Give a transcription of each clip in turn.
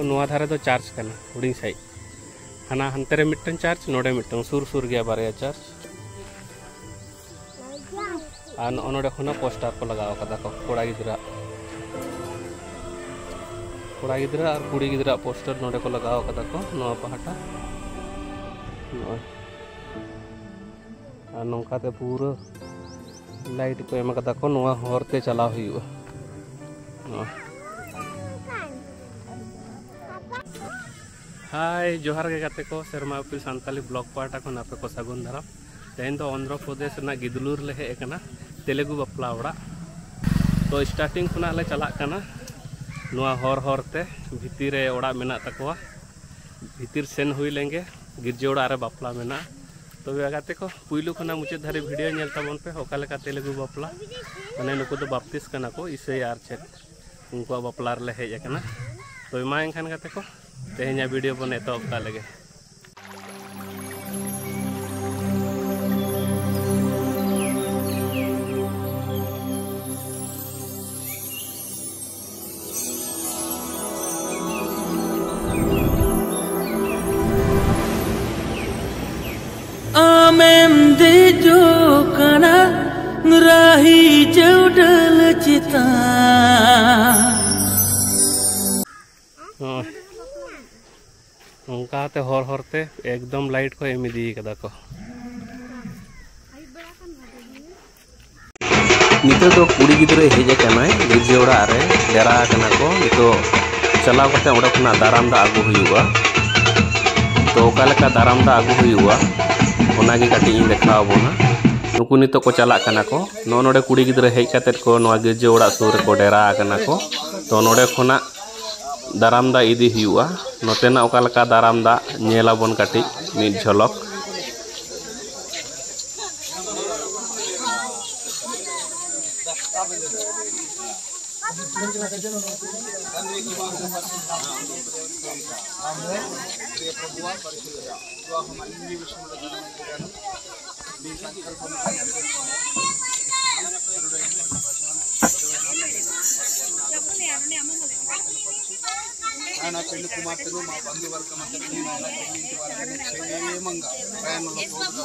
नोआ धारे दो चार्ज करना हुडिंग साइड हाना हंते रे मिट्टन चार्ज नोडे मिट्टन सुर सुर गया बारे चार्ज आ नोडे खुना पोस्टर को लगाओ कदा को कोड़ा गिदरा और कुड़ी गिदरा पोस्टर नोडे को लगाओ कदा को नोआ पहाटा आ नोंकाते पूरा लाइट को एम कदा को नोआ होरते चलाव हुआ हाय जोहार के गाते को शर्मा अपील सानताली ब्लॉग पार्टा को आपे को सगुन दाराम तेन तो आंध्र प्रदेश ना गिदलूर ले हे कना तेलुगु बपला ओड़ा तो स्टार्टिंग खुना ले चला कना नोआ हरते भीतिर रे ओड़ा मेना तकवा भीतिर सेन हुई लेंगे गिरजे ओड़ा रे बपला मेना तो गाते को पुइलू खुना मुचाद धारे वीडियो नेल ताबन पे ओका लेका तेलुगु बपला माने नुको दो बाप्तिस कना को इसे यार चेक उनको बपला ले हे कना तो मा एनखान गाते को तेहኛ वीडियो बन एतोब का लगे आमेम दे जो कना राही जौडल चिता उनकाते हरते एकदम लाइट को एम दी कदा को नितो तो कुड़ी गिद्रे हेजे कनाय गिरजे ओड़ा रे डेरा कना को नितो चलाव कते ओड़ा खुना दाराम दा आगु हुआ तो ओका लेका दाराम दा आगु हुआ ओनागे काटी इन देखाव बोना नुकु नितो को चला कना को नोडे कुड़ी गिद्रे हेज कते को नोआ गिरजे ओड़ा सुर को डेरा कना को तो नोडे खुना दाराम दा इदी हुआ नोतेना ओकालका दाराम दा नेलाबन काटी मिट झलक ఆయన పెళ్లి కుమార్తెలు మా బంధువర్గం అందరినీ ఆయన పెళ్లి ఇంటి వారిని క్షేమంగా ప్రయాణంలో తోడుగా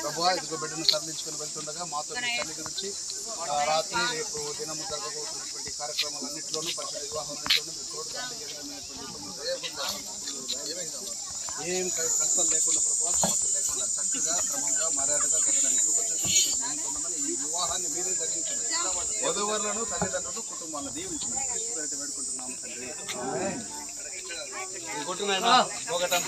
ప్రభువా ఇదిగో బిడ్డను తరలించుకొని వెళ్తుండగా మాతో తల్లి గురించి రాత్రి రేపు దినము జరగబోతున్నటువంటి కార్యక్రమాలన్నింటిలోనూ పరిశుద్ధ వివాహం మీరు తోడుగా ఏం కష్టాలు లేకుండా ప్రభువా సమస్యలు లేకుండా చక్కగా క్రమంగా మర్యాదగా జరగడానికి కృపచేసి ఈ వివాహాన్ని మీరే జరిగించండి వధువరులను తల్లిదండ్రులు కుటుంబాలను దీవించండి వేడుకుంటున్నాము తండ్రి కొట్టునైనా ఒకటం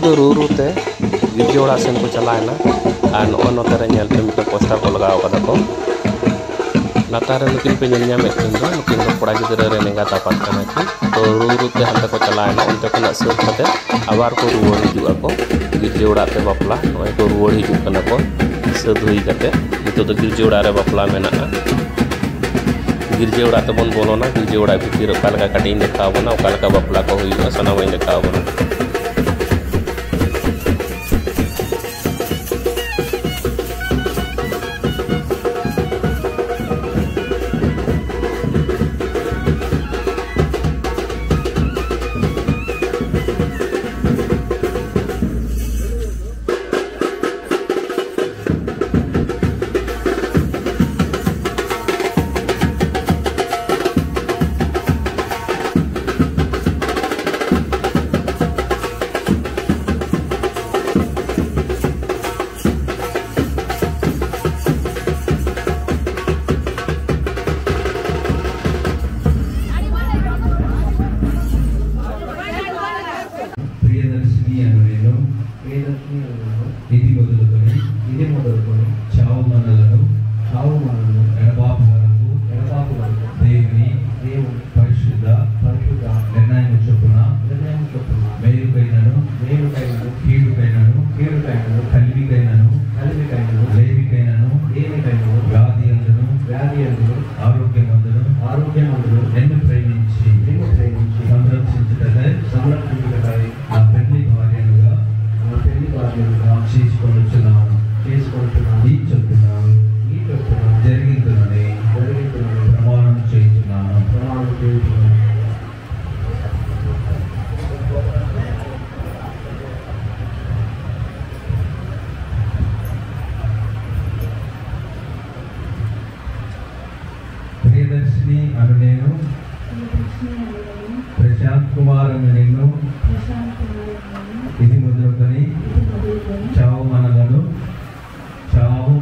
ᱫᱚ ᱨᱩ-ᱨᱩᱛᱮ ᱜᱤᱨᱡᱟᱹ ᱚᱲᱟᱜ ᱥᱮᱱ ᱠᱚ ᱪᱟᱞᱟᱣᱮᱱᱟ ᱟᱨ ᱱᱚᱜᱼᱚᱭ ᱱᱚᱛᱮ ᱨᱮ ᱧᱮᱞ ᱯᱮ ᱢᱤᱫᱴᱮᱱ ᱯᱳᱥᱴᱟᱨ ᱠᱚ ᱞᱟᱜᱟᱣ ᱠᱟᱫᱟ ᱠᱚ ᱞᱟᱛᱟᱨ ᱨᱮ ᱱᱩᱠᱤᱱ ᱯᱮ ᱧᱮᱞ ᱧᱟᱢᱮᱫ ᱠᱤᱱ ᱫᱚ ᱱᱩᱠᱤᱱ ᱫᱚ ᱠᱚᱲᱟ ᱜᱤᱫᱽᱨᱟᱹ ᱨᱮ ᱮᱸᱜᱟᱛ ᱟᱯᱟᱛ ᱠᱟᱱᱟ ᱠᱤᱱ ᱛᱚ ᱨᱩ-ᱨᱩᱛᱮ ᱦᱟᱱᱛᱮ ᱠᱚ ᱪᱟᱞᱟᱣᱮᱱᱟ ᱚᱱᱛᱮ ᱠᱷᱚᱱᱟᱜ ᱥᱟᱹᱛ ᱠᱟᱛᱮ ᱟᱵᱟᱨ ᱠᱚ ᱨᱩᱣᱟᱹᱲ ᱦᱤᱡᱩᱜ ᱟᱠᱚ ᱜᱤᱨᱡᱟᱹ ᱚᱲᱟᱜ ᱛᱮ ᱵᱟᱯᱞᱟ ᱱᱚᱜᱼᱚᱭ ᱠᱚ ᱨᱩᱣᱟᱹᱲ ᱦᱤᱡᱩᱜ ᱠᱟᱱᱟ ᱠᱚ ᱥᱟᱹᱛ ᱦᱩᱭ ᱠᱟᱛᱮ ᱱᱤᱛᱚᱜ ᱫᱚ ᱜᱤᱨᱡᱟᱹ ᱚᱲᱟᱜ ᱨᱮ ᱵᱟᱯᱞᱟ ᱢᱮᱱᱟᱜᱼᱟ गिरजे उड़ा तबन बोलोना गिरजे उड़ा भितर ओकालका कटिंग देखा बना ओकालका बापला को हुईगा सनामई देखा बना प्रशांत कुमार ఇది మొదలుకొని చావు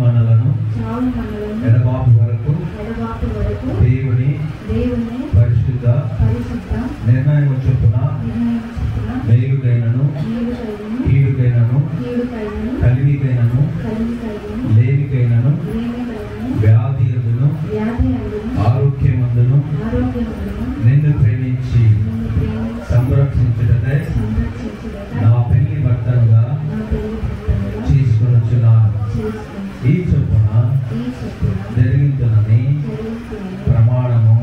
మనలను ఎడబాపు వరకు దేవుని పరిశుద్ధ నిర్ణయం చొప్పున మేలుకైనను కీడుకైనను కలివికైనను లేవికైనను వ్యాధి అందును ఆరోగ్యమందును నిన్ను ప్రేమించి సంరక్షించుటకై నా పెళ్లి భర్తలుగా చేసుకొనుచున్నాను ఈ చొప్పున జరిగించునని ప్రమాణము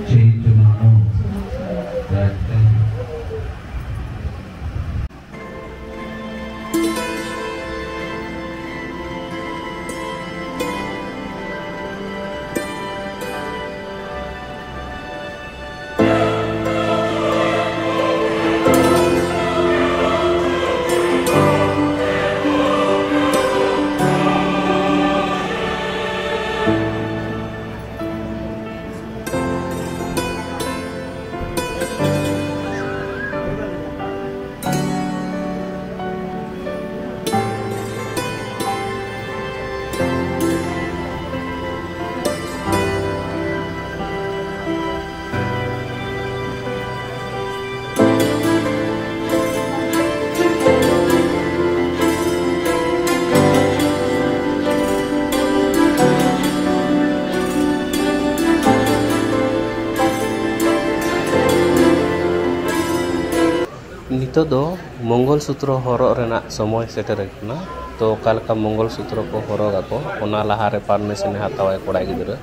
చేయించున్నాను. नितो दो मंगल सूत्र हरग रेना समय सेटर कना तो ओकालका मंगल सूत्र को हरगा को ओना लहा रे परमिशन हातावे कोड़ा गिदरा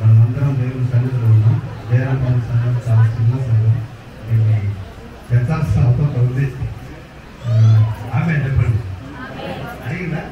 మనమందరం దేవుని సన్నిధిలో ఉన్నాం. వేరే సంఘం చాలా చిన్న సంఘం దీన్ని యథాస్థాపక ఉంది. ఆమె చెప్పండి అడిగిందా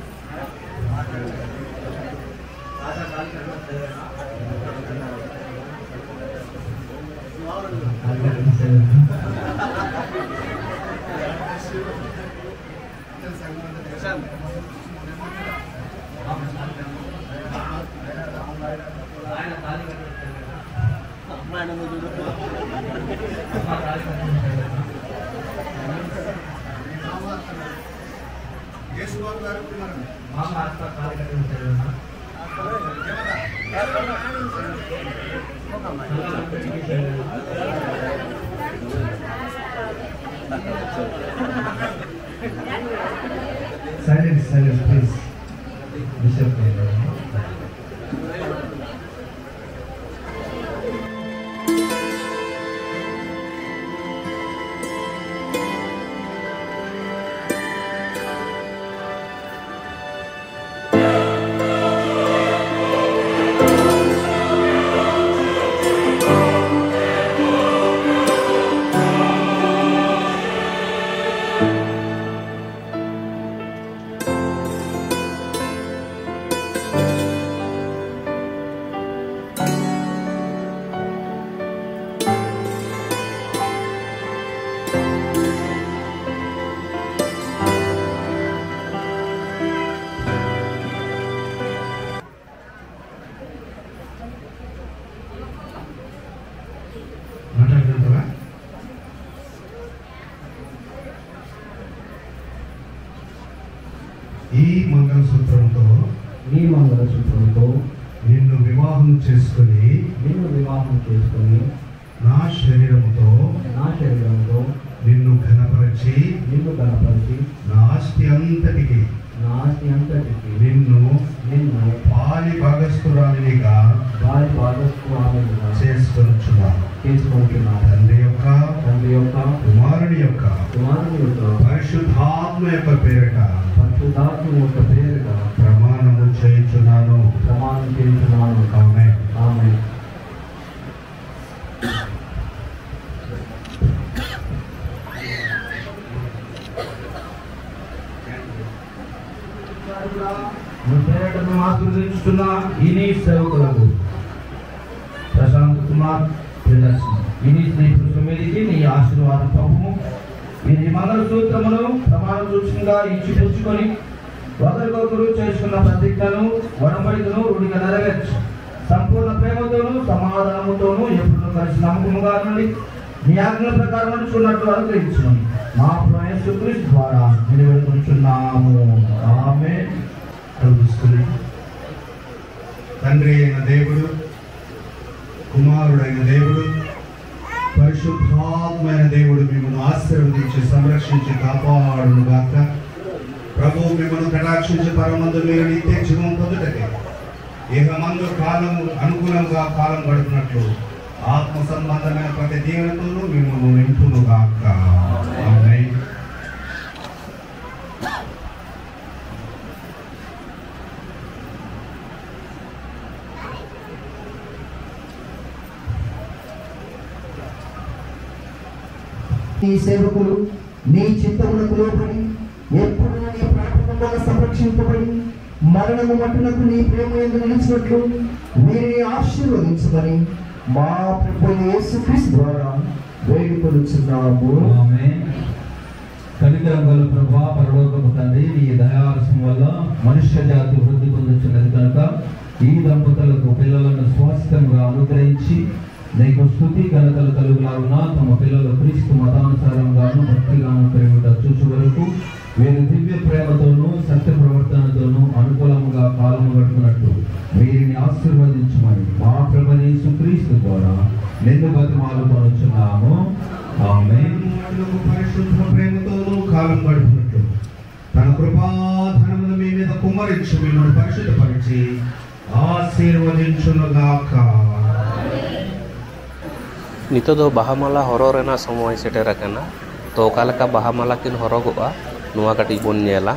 Silence, please. Bishop. ఈ మంగళసూత్రంతో నిన్ను వివాహం చేసుకుని నా శరీరముతో నిన్ను ఘనపరచి నా ఆస్తి అంతటికి నిన్ను పాలి భాగస్థురాలినిగా చేసుకొనుచున్నాను. తండ్రి యొక్క కుమారుని యొక్క పరిశుద్ధాత్మ యొక్క పేరిట ప్రమాణము చేయించున్నాను. ఆమేన్. ఆశీర్వదించుతున్న ఇనీ సేవకులకు ప్రశాంత్ కుమార్ ఇనీ స్నేహితుల మీదకి నీ ఆశీర్వాదం పంపము. ఇది మంగళసూత్రమును ప్రమాణ సూచనగా ఇచ్చి పుచ్చుకొని ఒకరికొకరు చేసుకున్న ప్రతిజ్ఞను ఒడంబడికను రూఢిగా నెరవేర్చు. సంపూర్ణ ప్రేమతోనూ సమాధానముతోనూ ఎప్పుడు కలిసి నమ్మకముగా నుండి నీ ఆజ్ఞల ప్రకారం నడుచుకున్నట్లు అనుగ్రహించును. మా ప్రభువైన యేసుక్రీస్తు ద్వారా నిలబెట్టుకుంటున్నాము. ఆమేన్. తండ్రి అయిన దేవుడు, కుమారుడైన దేవుడు, పరిశుద్ధాత్మైన దేవుడు మిమ్మల్ని ఆశీర్వదించి సంరక్షించి కాపాడును గాక. ప్రభువు మిమ్మల్ని కటాక్షించి పరమందు మీరు నిత్య జీవం పొందుటకే ఇహమందు కాలము అనుకూలంగా కాలం గడుపునట్లు ఆత్మ సంబంధమైన ప్రతి దీవెనతోనూ మిమ్మల్ని నింపును గాక. ఆమేన్. నీ సేవకులు నీ చిత్తమునకు లోబడి ఎప్పుడు నీ ప్రార్థన సంరక్షింపబడి మరణము మట్టునకు నీ ప్రేమ యందు నిలిచినట్లు వీరిని ఆశీర్వదించమని మా ప్రభువైన యేసుక్రీస్తు ద్వారా వేడుకొనుచున్నాము. ఆమేన్. కనికరం గల ప్రభువా, పరలోకపు తండ్రి, నీ దయారసం వల్ల మనుష్య జాతి వృద్ధి పొందుతున్నది కనుక ఈ దంపతులకు పిల్లలను స్వాస్థ్యంగా అనుగ్రహించి నీకు స్తుతి ఘనతలు కలుగులాగున తమ పిల్లలు క్రీస్తు మతానుసారంగాను భక్తిగాను పెరుగుట చూచు వరకు వీరు దివ్య ప్రేమతోనూ సత్య ప్రవర్తనతోనూ అనుకూలముగా కాలము గడుపునట్టు వీరిని ఆశీర్వదించమని మా ప్రభువైన యేసుక్రీస్తు ద్వారా నిన్ను బతిమాలుకొనుచున్నాము. ఆమేన్. పరిశుద్ధ ప్రేమతోనూ కాలం గడుపునట్లు తన కృపాధనమును మీ మీద కుమ్మరించి మిమ్మల్ని పరిశుద్ధపరిచి ఆశీర్వదించునుగాక. Nito do bahamala horor na semua setera kana to kalaka bahamala kin horogoa nuwa kati bon nyela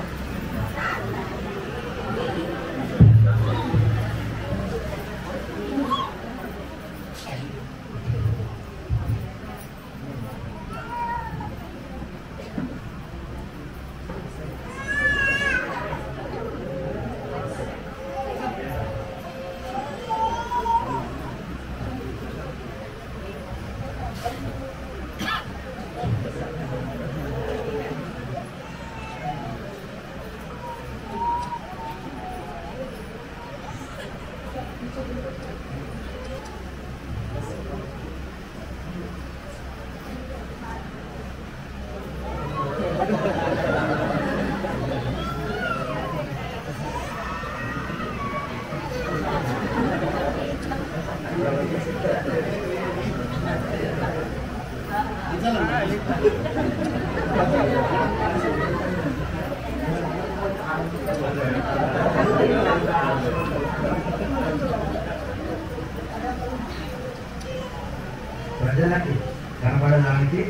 ప్రజలకి కనబడడానికి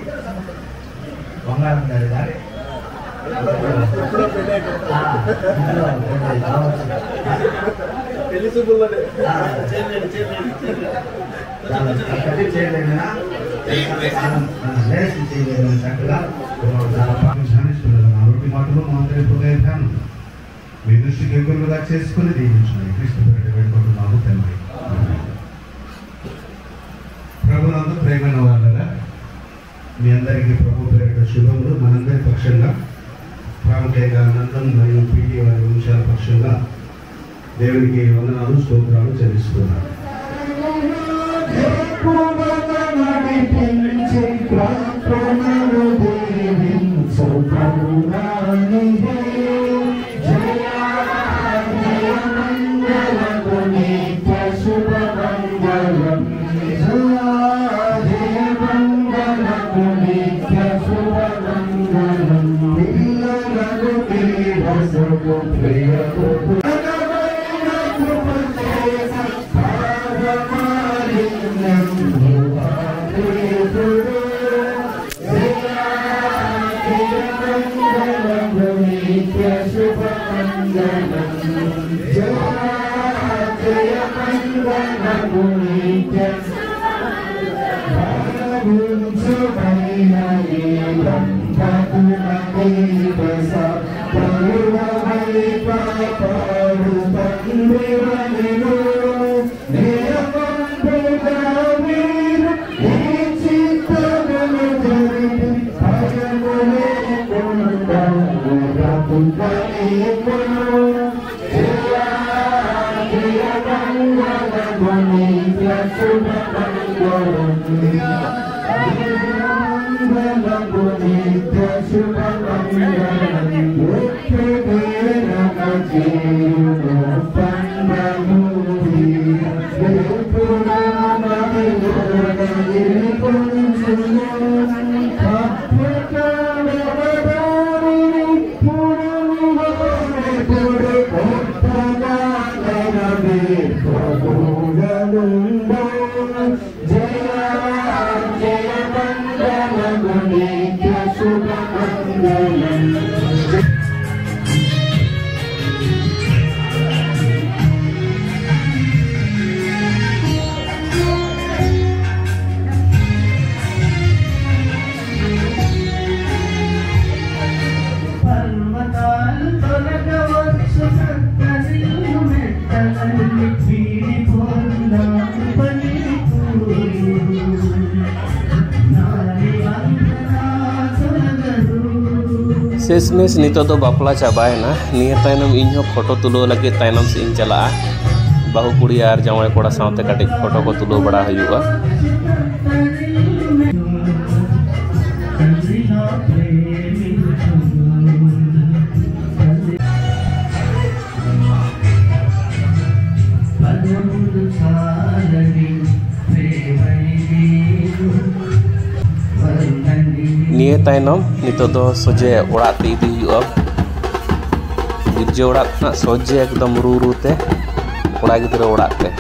బంగారం గారి గారి చక్కగా నోటి మాటలు మాట్లాడిపోయాను మీ దృష్టికి ఎక్కువగా చేసుకుని దీవించున్నాయి క్రీస్తు పెట్టుకుంటున్నాము తండ్రి. ప్రభునందు ప్రేమైన వాళ్ళగా మీ అందరికీ ప్రభు పేరిట శుభములు. మనందరి పక్షంగా ప్రాముఖ్యంగా నందన్ మరియు పీటీ వారి వంశాల పక్షంగా దేవునికి వందనాలు స్తోత్రాలు చెల్లిస్తున్నాను. शेषमेश नितो दो बापला चाबायना निया तायनम इन्हों फोटो तुलो लगे तायनम से इन चला बाहु कुड़ी यार जावाई कोड़ा सावते काटे फोटो को तुलो बड़ा हुआ निये तायनम नितो दो सोजे ओड़ात ते इदी हुआ गिरजे ओड़ात ना सोजे एकदम रू ते कोड़ा गिद्रा ओड़ात ते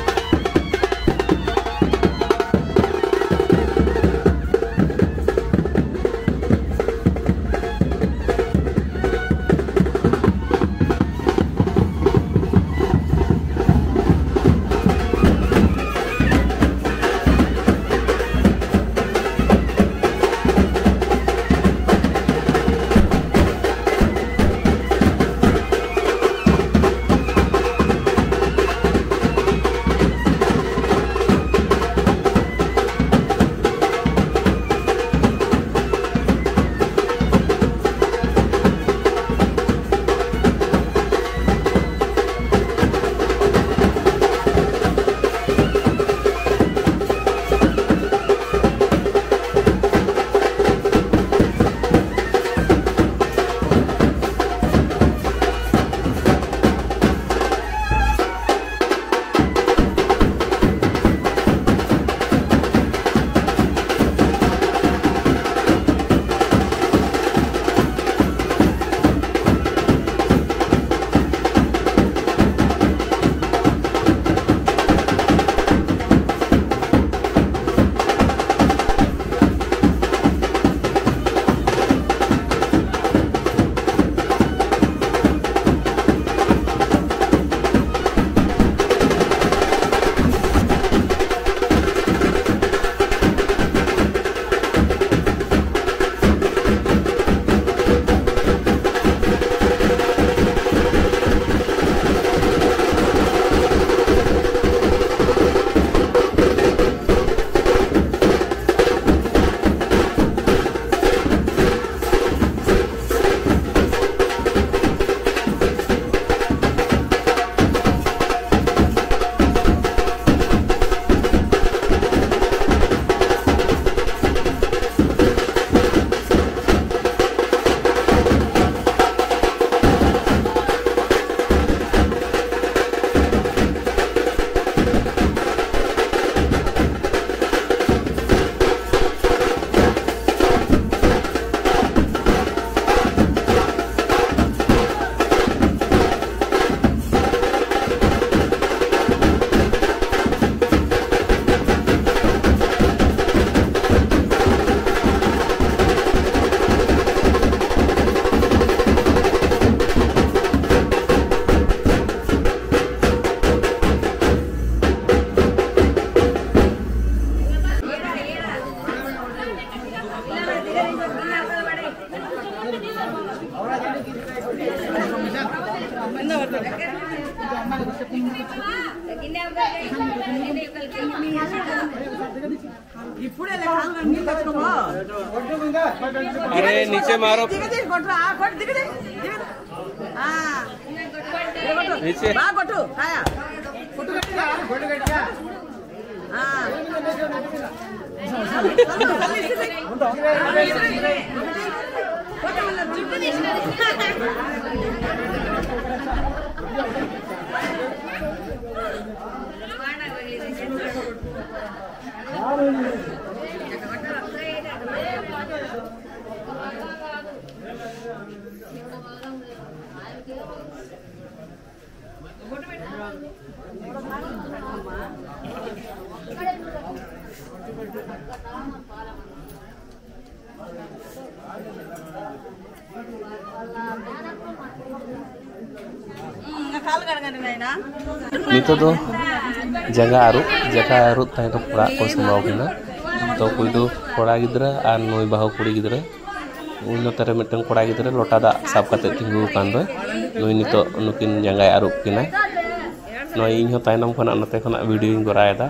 अरे नीचे मारो नीचे Nito tuh jaga arut tayo to pura ko sumaw kina to kuidu kora gidra ar noi bahu kuri gidra uno tare meteng kora gidra lota da sab kate tinggu kan doy noi nito nukin jangai arut kina noi inho tainam khona nate khona video ing korai da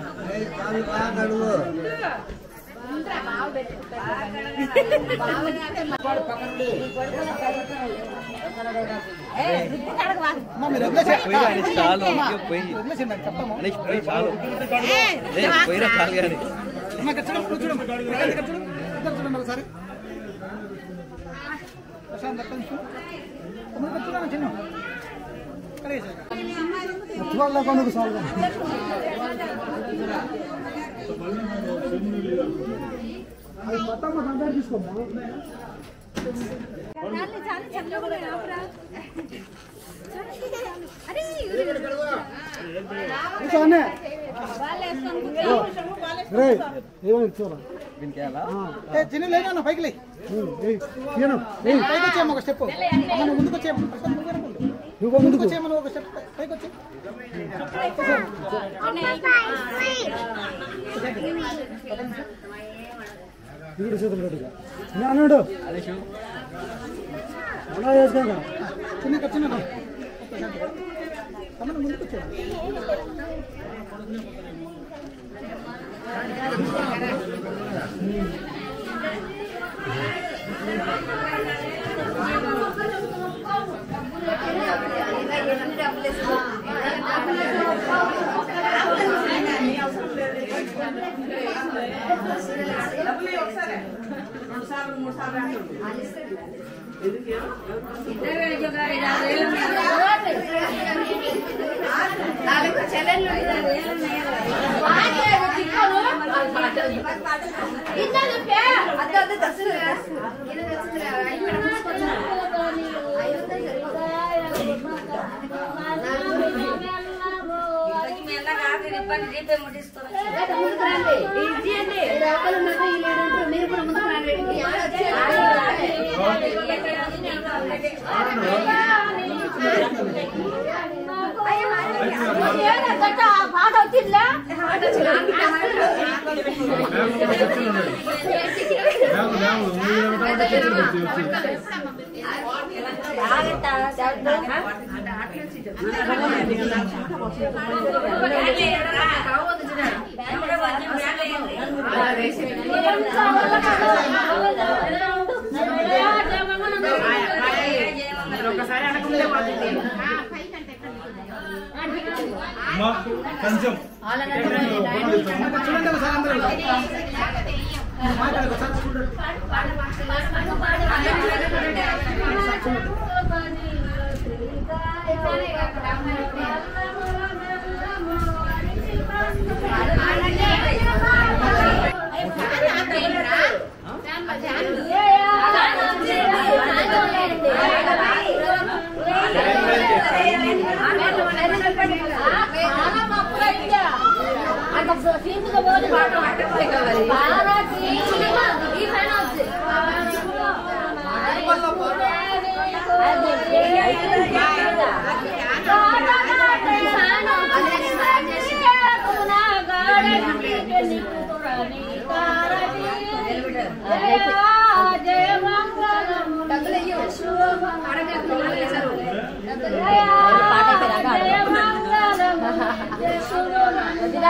Jaya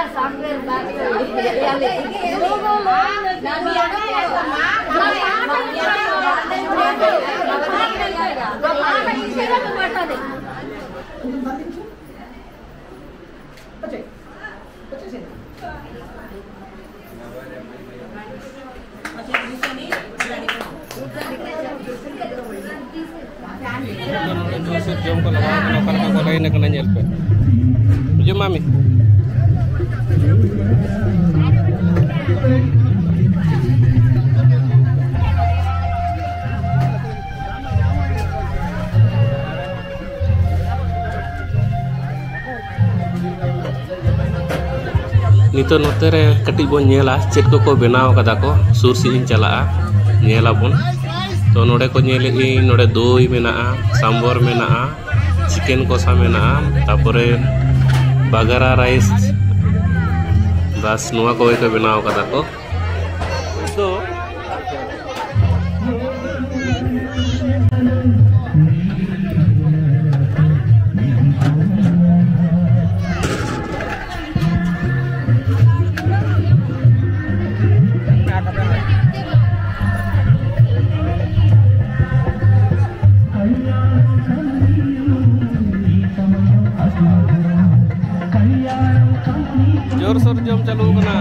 jom ko lagaw ko kala ko lay nak na ñel pe jom mami nito note re katik bon nyela chet ko benaw kada ko sur si in chala nyela bon to node ko nyele i node doi mena sambor mena chicken kosa mena tapore bagara rice bas nuwa ko ito benaw kada ko so जोर सोर जम चालू बना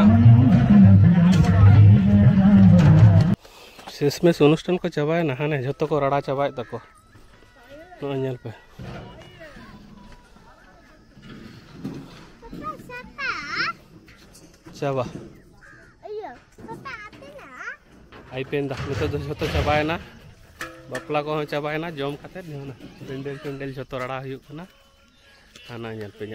शेष में अनुष्ठान को चाबाए ना हाने जो को रड़ा चाबाए तको नल पे चाबा आई पेन दा नितो जो चाबाए ना बापला को चाबाए ना जम खाते ना पेंडल पेंडल जो रड़ा हुना हाना नल पे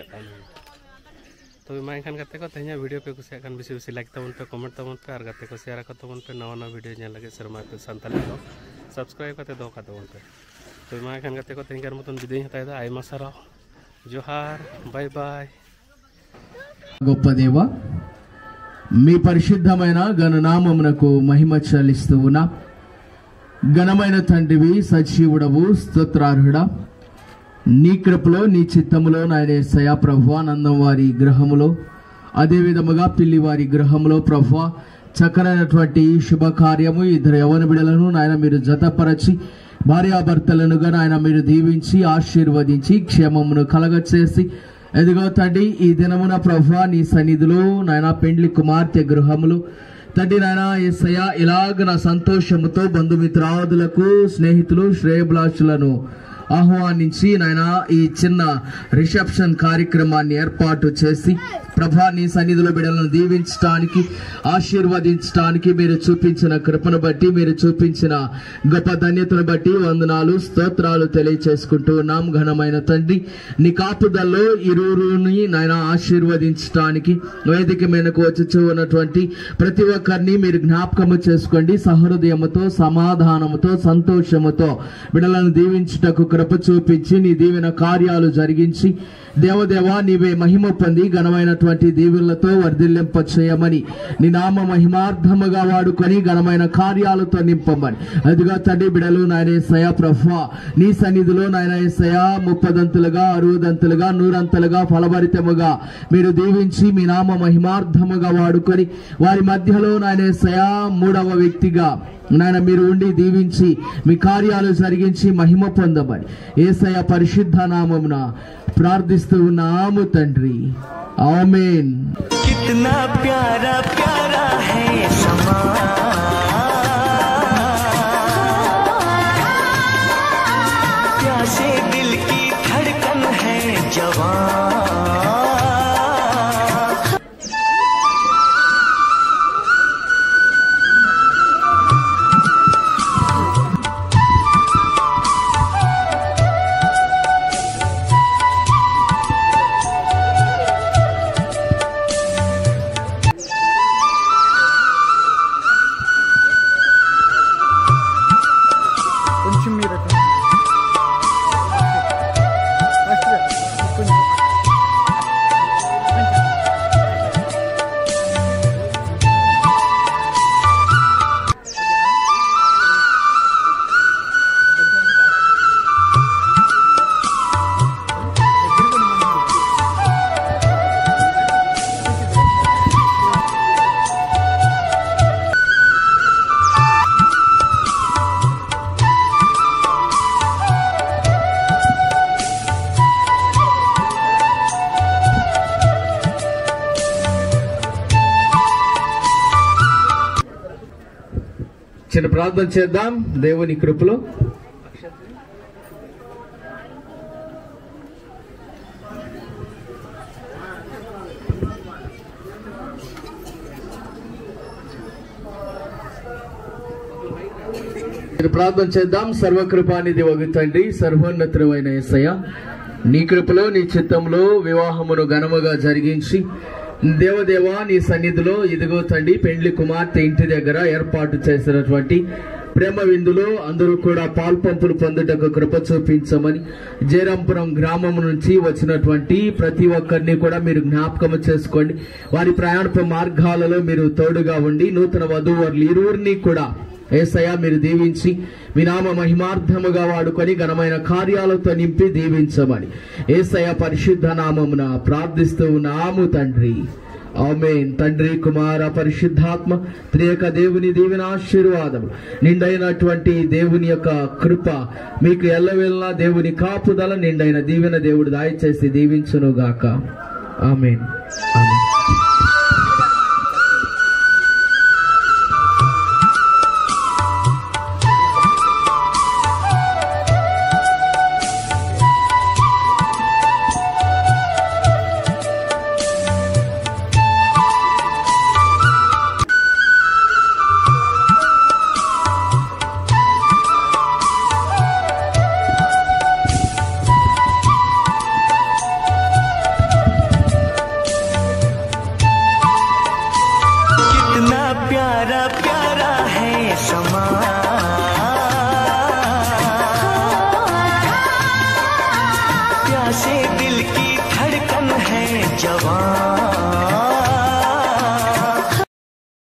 तो मैं खान करते को तेज वीडियो पे कुछ बेसि बेसि लाइक तबन पे कमेंट तबन पे और गाते को शेयर तबन पे नवा नवा वीडियो ñel लगे शर्मा पे संताली को सब्सक्राइब करते दो का तबन पे तो मैं खान करते को तेज मतन विदाय हता है आयमा सारा जोहार बाय बाय గొప్ప దేవ మీ పరిశుద్ధమైన ఘననామమునకు మహిమ చెల్లిస్తూ ఉన్నా ఘనమైన తండ్రివి సజీవుడవు స్తోత్రార్హుడా నీ కృపలో నీ చిత్తములో నాయన యేసయ్య ప్రభువా నందం వారి గృహములో అదే విధముగా పిల్లి వారి గృహములో ప్రభువా చక్కనైనటువంటి శుభకార్యము ఇద్దరు యవ్వన బిడ్డలను నాయన మీరు జతపరచి భార్యాభర్తలనుగా నాయన మీరు దీవించి ఆశీర్వదించి క్షేమమును కలగచేసి ఎదుగో తండ్రి ఈ దినమున ప్రభువా నీ సన్నిధిలో నాయన పెండ్లి కుమార్తె గృహములు తండ్రి నాయన యేసయ్య ఇలాగ నా సంతోషముతో బంధుమిత్రాదులకు స్నేహితులు శ్రేయభిలాషులను ఆహ్వానించి నాయన ఈ చిన్న రిసెప్షన్ కార్యక్రమాన్ని ఏర్పాటు చేసి ప్రభా నీ సన్నిధిలో బిడ్డలను దీవించడానికి ఆశీర్వదించడానికి మీరు చూపించిన కృపను బట్టి మీరు చూపించిన గొప్ప ధన్యతను బట్టి వందనాలు స్తోత్రాలు తెలియచేసుకుంటూ ఉన్నాం ఘనమైన తండ్రి నీ కాపుదల్లో ఇరువురుని నాయన ఆశీర్వదించడానికి వేదిక మీదకు వచ్చి ఉన్నటువంటి ప్రతి ఒక్కరిని మీరు జ్ఞాపకము చేసుకోండి సహృదయముతో సమాధానముతో సంతోషముతో బిడ్డలను దీవించుటకు కృప చూపించి నీ దీవెన కార్యాలు జరిగించి దేవదేవా నీవే మహిమ పొంది ఘనమైనటువంటి దీవెనలతో వర్ధిల్లింప చేయమని నీ నామ మహిమార్థముగా వాడుకొని ఘనమైన కార్యాలతో నింపమని అదిగా తండ్రి బిడలు నాయన యేసయ్య ప్రభువా నీ సన్నిధిలో నాయన యేసయ్య 30దంతులుగా 60దంతులుగా 100అంతలుగా ఫలభరితముగా మీరు దీవించి మీ నామ మహిమార్థముగా వాడుకొని వారి మధ్యలో నాయన యేసయ్య 3వ వ్యక్తిగా నాయన మీరు ఉండి దీవించి మీ కార్యాలు జరిగించి మహిమ పొందమని యేసయ్య పరిశుద్ధ నామమున ప్రార్థిస్తూ ఉన్నాము తండ్రి ఆమేన్ कितना प्यारा प्यारा है समा प्यासे दिल की धड़कन है जवान చిన్న ప్రార్థన చేద్దాం. దేవుని కృపలో ప్రార్థన చేద్దాం. సర్వకృపానిధి వగు తండ్రి, సర్వోన్నతుడైన యేసయ్య, నీ కృపలో నీ చిత్తంలో వివాహమును ఘనముగా జరిగించి దేవదేవా నీ సన్నిధిలో ఇదిగో తండ్రి పెండ్లి కుమార్తె ఇంటి దగ్గర ఏర్పాటు చేసినటువంటి ప్రేమ విందులో అందరూ కూడా పాల్పంపులు పొందుటకు కృప చూపించమని జయరాంపురం గ్రామం నుంచి వచ్చినటువంటి ప్రతి ఒక్కరిని కూడా మీరు జ్ఞాపకం చేసుకోండి. వారి ప్రయాణపు మార్గాలలో మీరు తోడుగా ఉండి నూతన వధూవరులు ఇరువురిని కూడా యేసయ్య మీరు దీవించి మీ నామ మహిమార్థముగా వాడుకొని ఘనమైన కార్యాలతో నింపి దీవించమని యేసయ్య పరిశుద్ధ నామమున ప్రార్థిస్తూ ఉన్నాము తండ్రి. ఆమేన్. తండ్రి, కుమార, పరిశుద్ధాత్మ త్రియేక దేవుని దీవెన ఆశీర్వాదం నిండైనటువంటి దేవుని యొక్క కృప మీకు ఎల్లవేళలా దేవుని కాపుదల నిండైన దీవెన దేవుడు దయచేసి దీవించును గాక. ఆమేన్. ఆమేన్. प्यारा प्यारा है समा, प्यासे दिल की धड़कन है जवान।